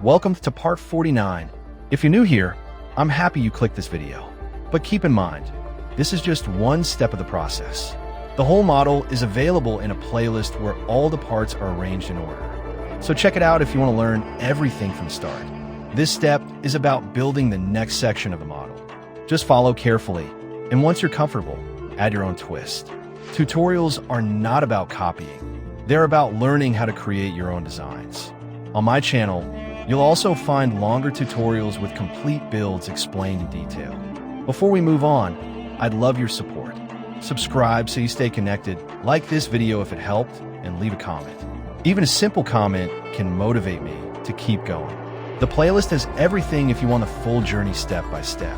Welcome to part 49. If you're new here, I'm happy you clicked this video. But keep in mind, this is just one step of the process. The whole model is available in a playlist where all the parts are arranged in order. So check it out if you want to learn everything from the start. This step is about building the next section of the model. Just follow carefully, and once you're comfortable, add your own twist. Tutorials are not about copying. They're about learning how to create your own designs. On my channel, you'll also find longer tutorials with complete builds explained in detail. Before we move on, I'd love your support. Subscribe so you stay connected, like this video if it helped, and leave a comment. Even a simple comment can motivate me to keep going. The playlist has everything if you want the full journey step by step.